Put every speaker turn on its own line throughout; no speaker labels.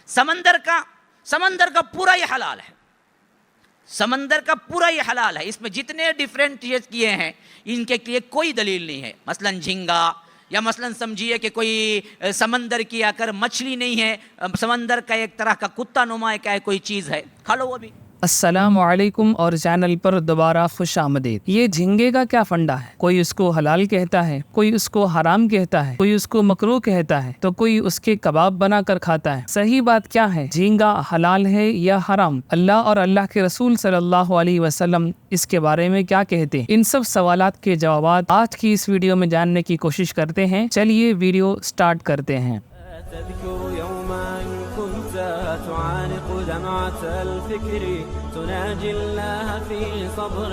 سمندر کا پورا یہ حلال ہے، سمندر کا پورا یہ حلال ہے. اس میں جتنے ڈیفرنٹیٹ کیے ہیں ان کے لیے کوئی دلیل نہیں ہے. مثلا جھینگا، یا مثلا سمجھیے کہ کوئی سمندر کی آ کر مچھلی نہیں ہے، سمندر کا ایک طرح کا کتا نما کا کوئی چیز ہے، کھا لو وہ بھی.
السلام علیکم اور چینل پر دوبارہ خوش آمدید. یہ جھینگے کا کیا فنڈا ہے؟ کوئی اس کو حلال کہتا ہے، کوئی اس کو حرام کہتا ہے، کوئی اس کو مکروہ کہتا ہے، تو کوئی اس کے کباب بنا کر کھاتا ہے. صحیح بات کیا ہے؟ جھینگا حلال ہے یا حرام؟ اللہ اور اللہ کے رسول صلی اللہ علیہ وسلم اس کے بارے میں کیا کہتے ہیں؟ ان سب سوالات کے جوابات آج کی اس ویڈیو میں جاننے کی کوشش کرتے ہیں. چلیے ویڈیو سٹارٹ کرتے ہیں.
تذكر يوما كنت تعانق دمعة الفكر تناجي الله في صبر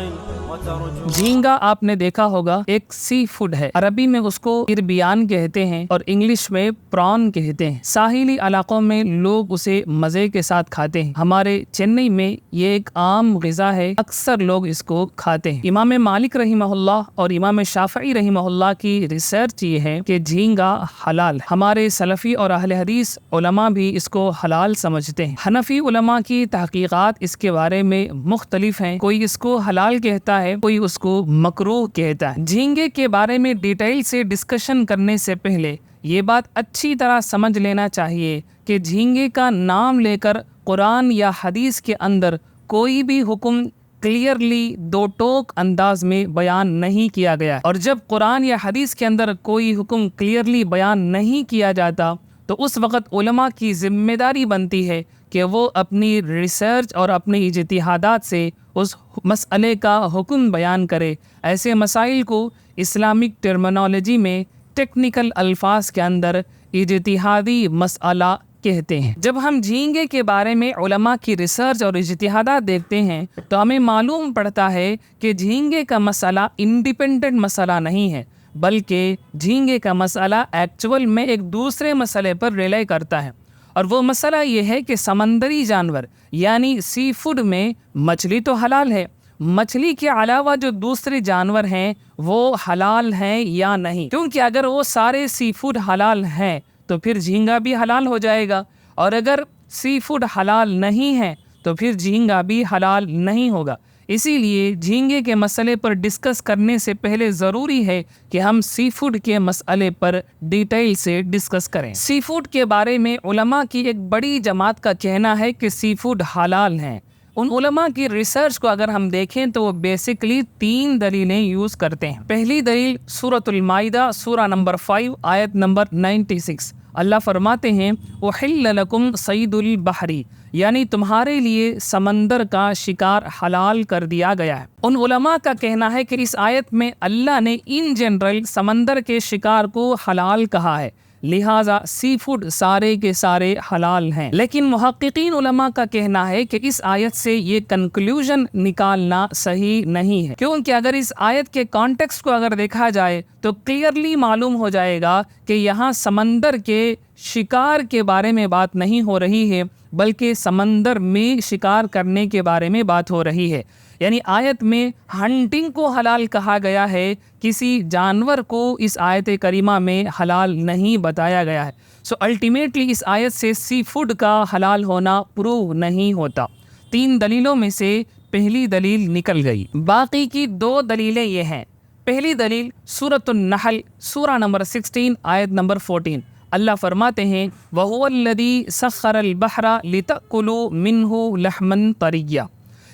وترجو.
جھینگا آپ نے دیکھا ہوگا ایک سی فوڈ ہے. عربی میں اس کو اربیان کہتے ہیں اور انگلش میں پران کہتے ہیں. ساحلی علاقوں میں لوگ اسے مزے کے ساتھ کھاتے ہیں. ہمارے چنئی میں یہ ایک عام غذا ہے، اکثر لوگ اس کو کھاتے ہیں. امام مالک رحمہ اللہ اور امام شافعی رحمہ اللہ کی ریسرچ یہ ہے کہ جھینگا حلال ہے. ہمارے سلفی اور اہل حدیث علماء بھی اس کو حلال سمجھتے ہیں. حنفی علماء کی تحقیقات اس کے بارے میں مختلف ہیں. کوئی اس کو حلال کہتا ہے، کوئی اس کو مکروہ کہتا ہے. جھینگے کے بارے میں ڈیٹیل سے ڈسکشن کرنے سے پہلے یہ بات اچھی طرح سمجھ لینا چاہیے کہ جھینگے کا نام لے کر قرآن یا حدیث کے اندر کوئی بھی حکم کلیئرلی دو ٹوک انداز میں بیان نہیں کیا گیا. اور جب قرآن یا حدیث کے اندر کوئی حکم کلیئرلی بیان نہیں کیا جاتا تو اس وقت علماء کی ذمہ داری بنتی ہے کہ وہ اپنی ریسرچ اور اپنی اجتہادات سے اس مسئلے کا حکم بیان کرے. ایسے مسائل کو اسلامک ٹرمنالوجی میں ٹیکنیکل الفاظ کے اندر اجتہادی مسئلہ کہتے ہیں. جب ہم جھینگے کے بارے میں علماء کی ریسرچ اور اجتہادات دیکھتے ہیں تو ہمیں معلوم پڑتا ہے کہ جھینگے کا مسئلہ انڈیپینڈنٹ مسئلہ نہیں ہے، بلکہ جھینگے کا مسئلہ ایکچول میں ایک دوسرے مسئلے پر ریلے کرتا ہے. اور وہ مسئلہ یہ ہے کہ سمندری جانور یعنی سی فوڈ میں مچھلی تو حلال ہے، مچھلی کے علاوہ جو دوسرے جانور ہیں وہ حلال ہیں یا نہیں. کیونکہ اگر وہ سارے سی فوڈ حلال ہیں تو پھر جھینگا بھی حلال ہو جائے گا، اور اگر سی فوڈ حلال نہیں ہے تو پھر جھینگا بھی حلال نہیں ہوگا. اسی لیے جھینگے کے مسئلے پر ڈسکس کرنے سے پہلے ضروری ہے کہ ہم سی فوڈ کے مسئلے پر ڈیٹیل سے ڈسکس کریں. سی فوڈ کے بارے میں علماء کی ایک بڑی جماعت کا کہنا ہے کہ سی فوڈ حلال ہیں. ان علماء کی ریسرچ کو اگر ہم دیکھیں تو وہ بیسکلی 3 دلیلیں یوز کرتے ہیں. پہلی دلیل سورۃ المائدہ سورہ نمبر 5 آیت نمبر 96. اللہ فرماتے ہیں احل لکم صید البحر، یعنی تمہارے لیے سمندر کا شکار حلال کر دیا گیا ہے. ان علماء کا کہنا ہے کہ اس آیت میں اللہ نے ان جنرل سمندر کے شکار کو حلال کہا ہے، لہٰذا سی فوڈ سارے کے سارے حلال ہیں. لیکن محققین علماء کا کہنا ہے کہ اس آیت سے یہ کنکلوژن نکالنا صحیح نہیں ہے، کیونکہ اگر اس آیت کے کانٹیکسٹ کو اگر دیکھا جائے تو کلیئرلی معلوم ہو جائے گا کہ یہاں سمندر کے شکار کے بارے میں بات نہیں ہو رہی ہے، بلکہ سمندر میں شکار کرنے کے بارے میں بات ہو رہی ہے. یعنی آیت میں ہنٹنگ کو حلال کہا گیا ہے، کسی جانور کو اس آیت کریمہ میں حلال نہیں بتایا گیا ہے. سو الٹیمیٹلی اس آیت سے سی فوڈ کا حلال ہونا پروو نہیں ہوتا. 3 دلیلوں میں سے پہلی دلیل نکل گئی. باقی کی 2 دلیلیں یہ ہیں. پہلی دلیل سورۃ النحل سورہ نمبر 16 آیت نمبر 14. اللہ فرماتے ہیں وَهُوَ الَّذِي سَخَّرَ الْبَحْرَ لِتَأْكُلُوا مِنْهُ لَحْمًا طَرِيًّا،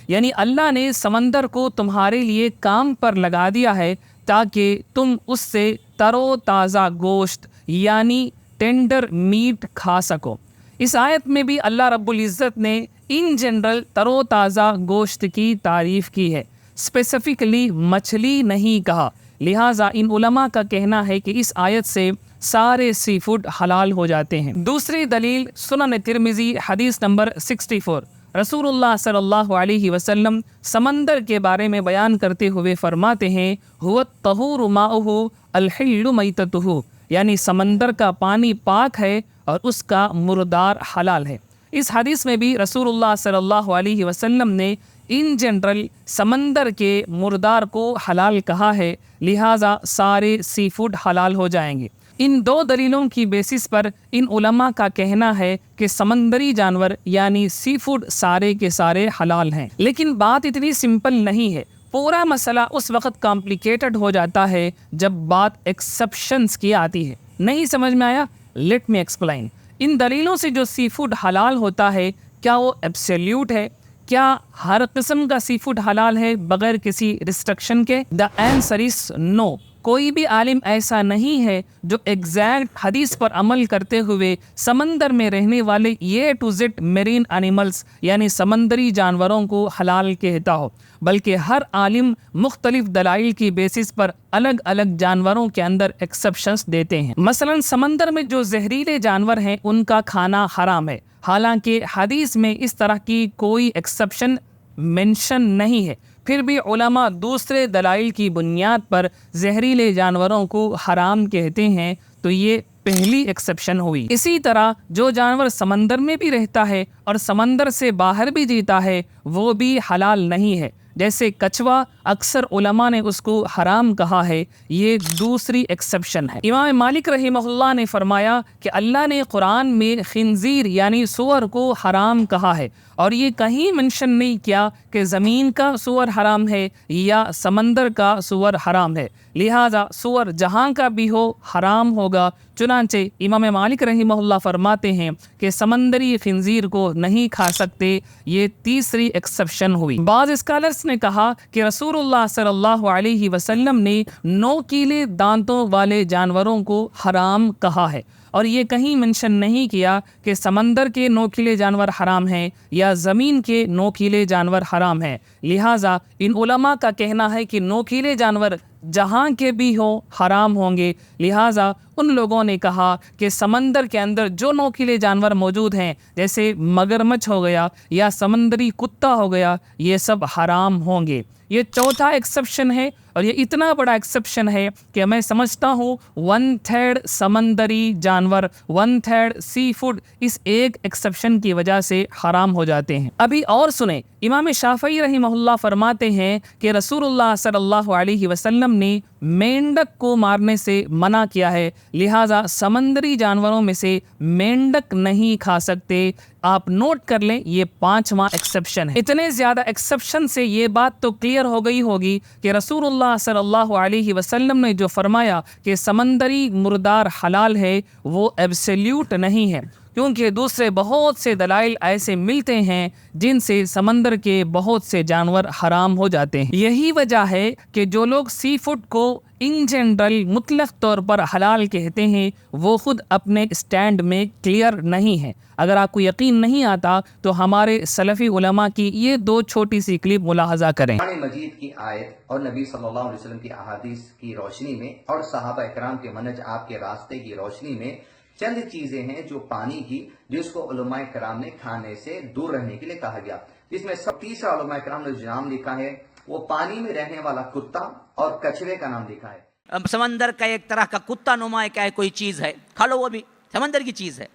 یعنی اللہ نے سمندر کو تمہارے لیے کام پر لگا دیا ہے تاکہ تم اس سے تر و تازہ گوشت یعنی ٹینڈر میٹ کھا سکو. اس آیت میں بھی اللہ رب العزت نے ان جنرل تر و تازہ گوشت کی تعریف کی ہے، اسپیسیفکلی مچھلی نہیں کہا. لہٰذا ان علماء کا کہنا ہے کہ اس آیت سے سارے سی فوڈ حلال ہو جاتے ہیں. دوسری دلیل سنن ترمذی حدیث نمبر 64. رسول اللہ صلی اللہ علیہ وسلم سمندر کے بارے میں بیان کرتے ہوئے فرماتے ہیں هو الطہور ماؤہ الحل میتتہ، یعنی سمندر کا پانی پاک ہے اور اس کا مردار حلال ہے. اس حدیث میں بھی رسول اللہ صلی اللہ علیہ وسلم نے ان جنرل سمندر کے مردار کو حلال کہا ہے، لہٰذا سارے سی فوڈ حلال ہو جائیں گے. ان دو دلیلوں کی بیسس پر ان علماء کا کہنا ہے کہ سمندری جانور یعنی سی فوڈ سارے کے سارے حلال ہیں۔ لیکن بات اتنی سمپل نہیں ہے، پورا مسئلہ اس وقت کمپلیکیٹڈ ہو جاتا ہے جب بات ایکسپشنز کی آتی ہے۔ نہیں سمجھ میں آیا؟ Let me ایکسپلائن۔ ان دلیلوں سے جو سی فوڈ حلال ہوتا ہے کیا وہ ایبسلیوٹ ہے؟ کیا ہر قسم کا سی فوڈ حلال ہے بغیر کسی ریسٹرکشن کے؟ دا آنسر از نو۔ کوئی بھی عالم ایسا نہیں ہے جو ایگزیکٹ حدیث پر عمل کرتے ہوئے سمندر میں رہنے والے اے ٹو زیڈ میرین اینیملز یعنی سمندری جانوروں کو حلال کہتا ہو، بلکہ ہر عالم مختلف دلائل کی بیسس پر الگ الگ جانوروں کے اندر ایکسپشنز دیتے ہیں۔ مثلا سمندر میں جو زہریلے جانور ہیں ان کا کھانا حرام ہے، حالانکہ حدیث میں اس طرح کی کوئی ایکسپشن مینشن نہیں ہے، پھر بھی علماء دوسرے دلائل کی بنیاد پر زہریلے جانوروں کو حرام کہتے ہیں، تو یہ پہلی ایکسپشن ہوئی۔ اسی طرح جو جانور سمندر میں بھی رہتا ہے اور سمندر سے باہر بھی جیتا ہے وہ بھی حلال نہیں ہے، جیسے کچھوا اکثر علماء نے اس کو حرام کہا ہے، یہ دوسری ایکسپشن ہے۔ امام مالک رحمہ اللہ نے فرمایا کہ اللہ نے قرآن میں خنزیر یعنی سور کو حرام کہا ہے، اور یہ کہیں منشن نہیں کیا کہ زمین کا سور حرام ہے یا سمندر کا سور حرام ہے، لہٰذا سور جہاں کا بھی ہو حرام ہوگا۔ چنانچہ امام مالک رحمہ اللہ فرماتے ہیں کہ سمندری خنزیر کو نہیں کھا سکتے، یہ تیسری ایکسپشن ہوئی۔ بعض اسکالرز نے کہا کہ رسول اللہ صلی اللہ علیہ وسلم نے نوکیلے دانتوں والے جانوروں کو حرام کہا ہے، اور یہ کہیں منشن نہیں کیا کہ سمندر کے نوکیلے جانور حرام ہیں یا زمین کے نوکیلے جانور حرام ہیں، لہٰذا ان علماء کا کہنا ہے کہ نوکیلے جانور جہاں کے بھی ہوں حرام ہوں گے، لہٰذا ان لوگوں نے کہا کہ سمندر کے اندر جو نوکیلے جانور موجود ہیں جیسے مگرمچھ ہو گیا یا سمندری کتا ہو گیا، یہ سب حرام ہوں گے۔ یہ چوتھا ایکسپشن ہے، اور یہ اتنا بڑا ایکسپشن ہے کہ میں سمجھتا ہوں 1/3 سمندری جانور 1/3 سی فوڈ اس ایک ایکسپشن کی وجہ سے حرام ہو جاتے ہیں۔ ابھی اور سنیں، امام شافعی رحمہ اللہ فرماتے ہیں کہ رسول اللہ صلی اللہ علیہ وسلم نے مینڈک کو مارنے سے منع کیا ہے، لہٰذا سمندری جانوروں میں سے مینڈک نہیں کھا سکتے۔ آپ نوٹ کر لیں، یہ 5واں ایکسپشن ہے۔ اتنے زیادہ ایکسپشن سے یہ بات تو کلیئر ہو گئی ہوگی کہ رسول اللہ صلی اللہ علیہ وسلم نے جو فرمایا کہ سمندری مردار حلال ہے وہ ایبسلیوٹ نہیں ہے، کیونکہ دوسرے بہت سے دلائل ایسے ملتے ہیں جن سے سمندر کے بہت سے جانور حرام ہو جاتے ہیں۔ یہی وجہ ہے کہ جو لوگ سی فوڈ کو ان جنرل مطلق طور پر حلال کہتے ہیں وہ خود اپنے اسٹینڈ میں کلیئر نہیں ہیں۔ اگر آپ کو یقین نہیں آتا تو ہمارے سلفی علماء کی یہ 2 چھوٹی سی کلپ ملاحظہ کریں۔
قرآن مجید کی آیت اور نبی صلی اللہ علیہ وسلم کی احادیث کی روشنی میں اور صحابہ اکرام کے منہج آپ کے راستے کی روشنی میں چند چیزیں ہیں جو پانی کی، جس کو علماء کرام نے کھانے سے دور رہنے کے لیے کہا گیا، جس میں سب تیسرا علماء کرام نے جو نام لکھا ہے وہ پانی میں رہنے والا کتا اور کچھوے کا نام لکھا ہے۔
سمندر کا ایک طرح کا کتا نما کیا ہے، کوئی چیز ہے، کھا لو، وہ بھی سمندر کی چیز ہے۔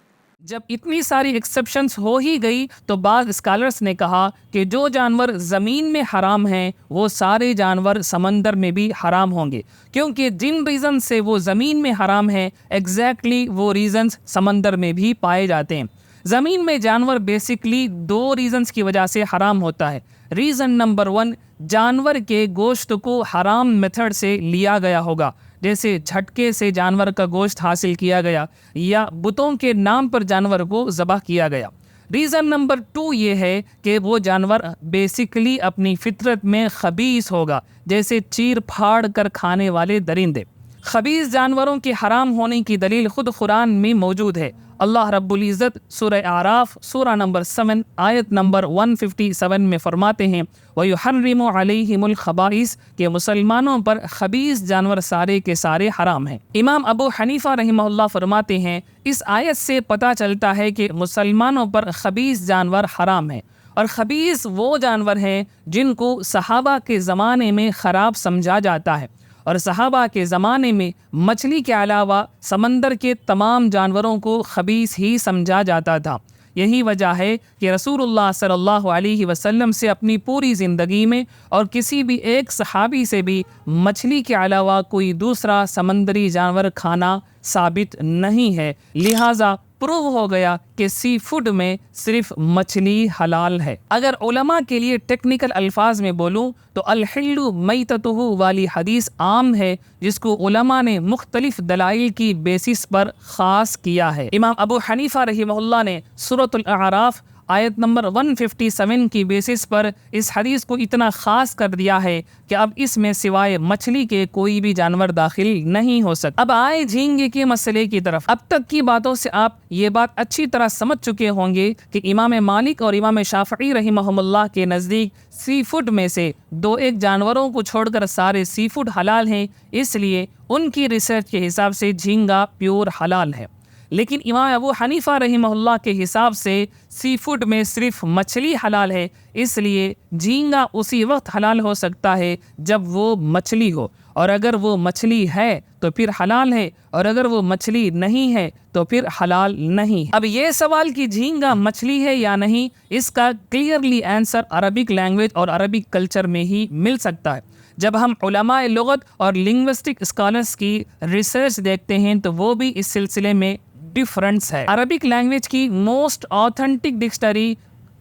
جب اتنی ساری ایکسپشنز ہو ہی گئی تو بعض اسکالرز نے کہا کہ جو جانور زمین میں حرام ہیں وہ سارے جانور سمندر میں بھی حرام ہوں گے، کیونکہ جن ریزن سے وہ زمین میں حرام ہیں ایگزیکٹلی وہ ریزنز سمندر میں بھی پائے جاتے ہیں۔ زمین میں جانور بیسکلی 2 ریزنز کی وجہ سے حرام ہوتا ہے۔ ریزن نمبر 1، جانور کے گوشت کو حرام میتھڈ سے لیا گیا ہوگا، جیسے جھٹکے سے جانور کا گوشت حاصل کیا گیا یا بتوں کے نام پر جانور کو ذبح کیا گیا۔ ریزن نمبر 2 یہ ہے کہ وہ جانور بیسکلی اپنی فطرت میں خبیث ہوگا، جیسے چیر پھاڑ کر کھانے والے درندے۔ خبیث جانوروں کے حرام ہونے کی دلیل خود قرآن میں موجود ہے۔ اللہ رب العزت سورہ اعراف سورہ نمبر 7 آیت نمبر 157 میں فرماتے ہیں وَيُحَرِّمُ عَلَيْهِمُ الْخَبَائِثَ کہ مسلمانوں پر خبیث جانور سارے کے سارے حرام ہیں۔ امام ابو حنیفہ رحمہ اللہ فرماتے ہیں اس آیت سے پتہ چلتا ہے کہ مسلمانوں پر خبیث جانور حرام ہیں، اور خبیث وہ جانور ہیں جن کو صحابہ کے زمانے میں خراب سمجھا جاتا ہے، اور صحابہ کے زمانے میں مچھلی کے علاوہ سمندر کے تمام جانوروں کو خبیث ہی سمجھا جاتا تھا۔ یہی وجہ ہے کہ رسول اللہ صلی اللہ علیہ وسلم سے اپنی پوری زندگی میں اور کسی بھی ایک صحابی سے بھی مچھلی کے علاوہ کوئی دوسرا سمندری جانور کھانا ثابت نہیں ہے، لہٰذا پروو ہو گیا کہ سی فوڈ میں صرف مچھلی حلال ہے۔ اگر علماء کے لیے ٹیکنیکل الفاظ میں بولوں تو الحل میتتہ والی حدیث عام ہے، جس کو علماء نے مختلف دلائل کی بیسس پر خاص کیا ہے۔ امام ابو حنیفہ رحمہ اللہ نے سورۃ الاعراف آیت نمبر 157 کی بیسس پر اس حدیث کو اتنا خاص کر دیا ہے کہ اب اس میں سوائے مچھلی کے کوئی بھی جانور داخل نہیں ہو سکتا۔ اب آئے جھینگے کے مسئلے کی طرف۔ اب تک کی باتوں سے آپ یہ بات اچھی طرح سمجھ چکے ہوں گے کہ امام مالک اور امام شافعی رحمہم اللہ کے نزدیک سی فوڈ میں سے 2-1 جانوروں کو چھوڑ کر سارے سی فوڈ حلال ہیں، اس لیے ان کی ریسرچ کے حساب سے جھینگا پیور حلال ہے۔ لیکن امام ابو حنیفہ رحمہ اللہ کے حساب سے سی فوڈ میں صرف مچھلی حلال ہے، اس لیے جھینگا اسی وقت حلال ہو سکتا ہے جب وہ مچھلی ہو، اور اگر وہ مچھلی ہے تو پھر حلال ہے، اور اگر وہ مچھلی نہیں ہے تو پھر حلال نہیں۔ اب یہ سوال کہ جھینگا مچھلی ہے یا نہیں، اس کا کلیئرلی آنسر عربک لینگویج اور عربک کلچر میں ہی مل سکتا ہے۔ جب ہم علماء لغت اور لنگوسٹک اسکالرس کی ریسرچ دیکھتے ہیں تو وہ بھی اس سلسلے میں ڈیفرنس ہے۔ عربک لینگویج کی موسٹ آتھنٹک ڈکشنری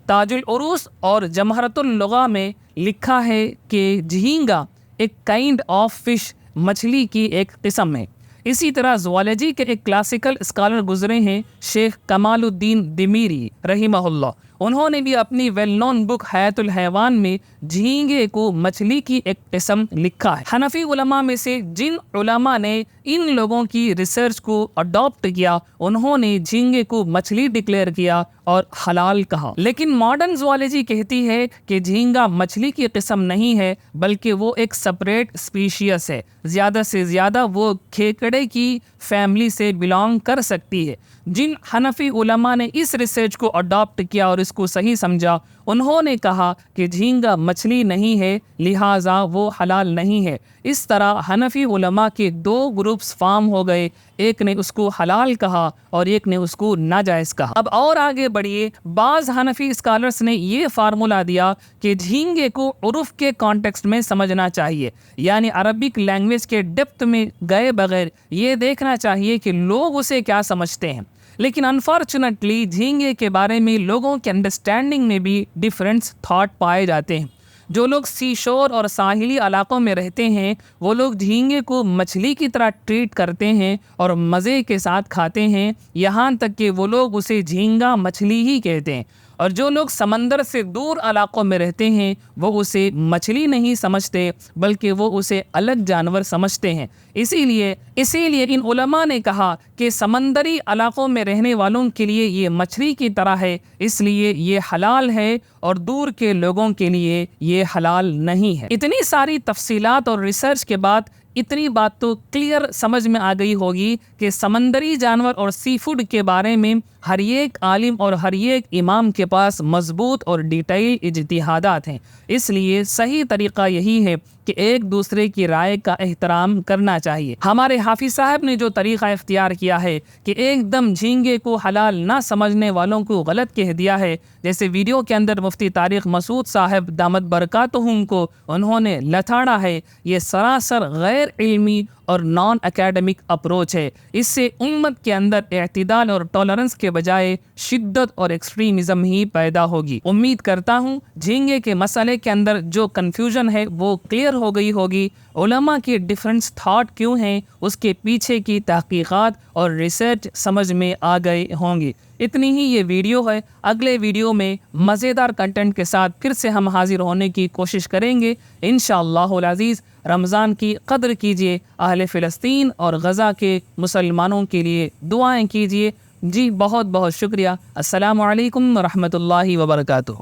تاج العروس اور جمہرۃ اللغہ میں لکھا ہے کہ جھینگا ایک کائنڈ آف فش، مچھلی کی ایک قسم ہے۔ اسی طرح زوالوجی کے ایک کلاسیکل اسکالر گزرے ہیں شیخ کمال الدین دمیری رحمہ اللہ، انہوں نے بھی اپنی ویل نون بک حیات الحیوان میں جھینگے کو مچھلی کی ایک قسم لکھا ہے۔ حنفی علماء میں سے جن علماء نے ان لوگوں کی ریسرچ کو اڈاپٹ کیا، انہوں نے جھینگے کو مچھلی ڈکلیئر کیا اور حلال کہا۔ لیکن ماڈرن زوالوجی کہتی ہے کہ جھینگا مچھلی کی قسم نہیں ہے، بلکہ وہ ایک سپریٹ اسپیشیس ہے، زیادہ سے زیادہ وہ کھیکڑے کی فیملی سے بلانگ کر سکتی ہے۔ جن حنفی علماء نے اس ریسرچ کو اڈاپٹ کیا اور اس کو صحیح سمجھا، انہوں نے کہا کہ جھینگا مچھلی نہیں ہے، لہٰذا وہ حلال نہیں ہے۔ اس طرح حنفی علماء کے 2 گروپس فارم ہو گئے، ایک نے اس کو حلال کہا اور ایک نے اس کو ناجائز کہا۔ اب اور آگے بڑھیے، بعض حنفی اسکالرس نے یہ فارمولا دیا کہ جھینگے کو عرف کے کانٹیکسٹ میں سمجھنا چاہیے، یعنی عربک لینگویج کے ڈیپتھ میں گئے بغیر یہ دیکھنا چاہیے کہ لوگ اسے کیا سمجھتے ہیں۔ لیکن انفارچونیٹلی جھینگے کے بارے میں لوگوں کے انڈرسٹینڈنگ میں بھی ڈیفرنس تھاٹ پائے جاتے ہیں۔ جو لوگ سی شور اور ساحلی علاقوں میں رہتے ہیں وہ لوگ جھینگے کو مچھلی کی طرح ٹریٹ کرتے ہیں اور مزے کے ساتھ کھاتے ہیں، یہاں تک کہ وہ لوگ اسے جھینگا مچھلی ہی کہتے ہیں، اور جو لوگ سمندر سے دور علاقوں میں رہتے ہیں وہ اسے مچھلی نہیں سمجھتے بلکہ وہ اسے الگ جانور سمجھتے ہیں۔ اسی لیے ان علماء نے کہا کہ سمندری علاقوں میں رہنے والوں کے لیے یہ مچھلی کی طرح ہے، اس لیے یہ حلال ہے، اور دور کے لوگوں کے لیے یہ حلال نہیں ہے۔ اتنی ساری تفصیلات اور ریسرچ کے بعد اتنی بات تو کلیئر سمجھ میں آ گئی ہوگی کہ سمندری جانور اور سی فوڈ کے بارے میں ہر ایک عالم اور ہر ایک امام کے پاس مضبوط اور ڈیٹیل اجتہادات ہیں۔ اس لیے صحیح طریقہ یہی ہے کہ ایک دوسرے کی رائے کا احترام کرنا چاہیے۔ ہمارے حافظ صاحب نے جو طریقہ اختیار کیا ہے کہ ایک دم جھینگے کو حلال نہ سمجھنے والوں کو غلط کہہ دیا ہے، جیسے ویڈیو کے اندر مفتی طارق مسعود صاحب دامت برکاتہم کو انہوں نے لتاڑا ہے، یہ سراسر غیر علمی اور نان اکیڈمک اپروچ ہے۔ اس سے امت کے اندر اعتدال اور ٹالرنس کے بجائے شدت اور ایکسٹریمزم ہی پیدا ہوگی۔ امید کرتا ہوں جھینگے کے مسئلے کے اندر جو کنفیوژن ہے وہ کلیئر ہو گئی ہوگی۔ علماء کے ڈیفرنس تھاٹ کیوں ہیں، اس کے پیچھے کی تحقیقات اور ریسرچ سمجھ میں آ گئے ہوں گی۔ اتنی ہی یہ ویڈیو ہے، اگلے ویڈیو میں مزیدار کنٹینٹ کے ساتھ پھر سے ہم حاضر ہونے کی کوشش کریں گے انشاءاللہ العزیز۔ رمضان کی قدر کیجیے، اہل فلسطین اور غزہ کے مسلمانوں کے لیے دعائیں کیجیے۔ جی بہت بہت شکریہ۔ السلام علیکم ورحمۃ اللہ وبرکاتہ۔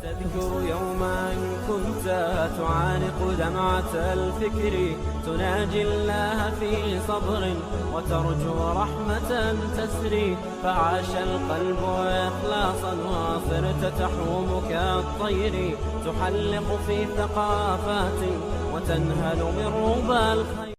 تذكر يوما كنت تعانق دمعة الفكر تناجي الله في صبر وترجو رحمة تسري فعاش القلب إخلاصا وصرت تحوم كالطير تحلق في ثقافات وتنهل من ربى الخير